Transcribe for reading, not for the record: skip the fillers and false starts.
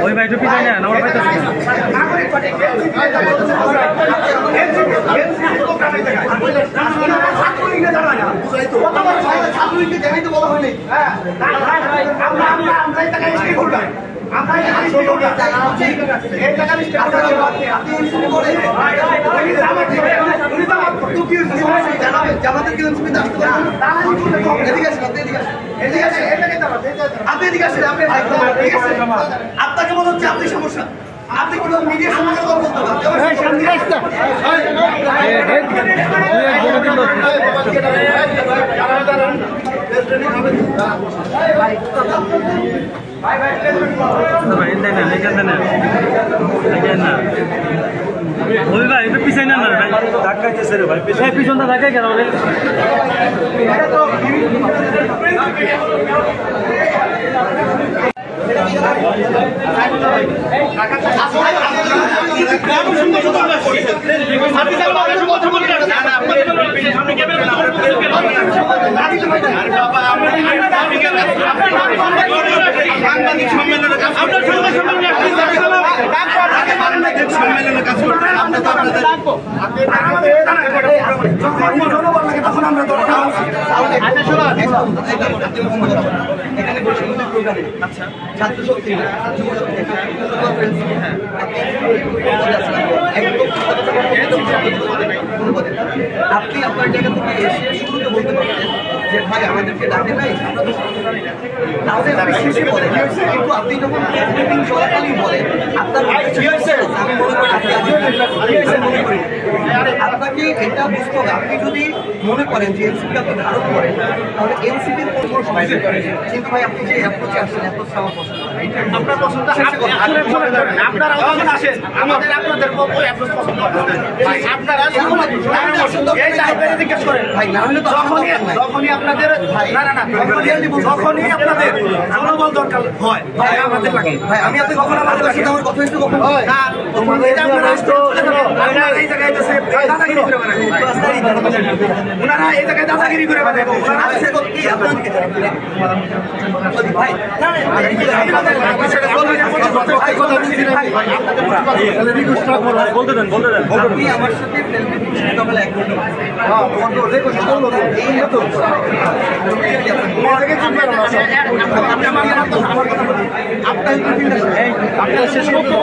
ওই ভাইটা পিছাই না আমার ভাই আপনাকে মনে হচ্ছে আপনি সমস্যা আপনি কোনো মিডিয়ার সঙ্গে কথা বলতে ওই ভাই এটা পিছাই না ভাই ধাক্কাইতেছে রে ভাই পিছনটা ধাক্কাই কেন বলে ছাত্র শক্তি আপনি আপনার জায়গা থেকে এসে শুরুতে বলতে পারতেন যে ভাই আমাদেরকে ডাকে নাই তাহলে আপনি শেষে বলেন, কিন্তু আপনি যখন মিটিং চলাকালীন বলেন আপনার আমি মনে করি আপনাকে এটা বুঝতে হবে। আপনি যদি মনে করেন যে এনসিপি আপনি ধারণ করেন তাহলে এনসিপির কোনো সমস্যা করে, কিন্তু ভাই আপনি যে অ্যাপ্রোচে আসছেন অ্যাপ্রোচটা আমার পছন্দ আপনার পছন্দ আপনারা যখন আসেন আমাদের আপনাদের অ্যাপ্রোচ পছন্দ ভাই আপনারা জিজ্ঞেস করেন ভাই না হলে যখনই আপনাদের যখনই আপনাদের জনবল দরকার হয় ভাই আমাদের লাগে ভাই আমি আপনি কখন আমাদের সাথে আমার কথা হয়েছে কখন না তোমাদের আপনারা এই জায়গায় দাদাগিরি করে বেড়ায় ওনারা এই জায়গায় দাদাগিরি করে বেড়ায় ওনারা আসছে কি আপনাদেরকে ভাই বলতে দেন আপনি আমার সাথে সকালে এক ঘন্টা আপনার শেষ করতে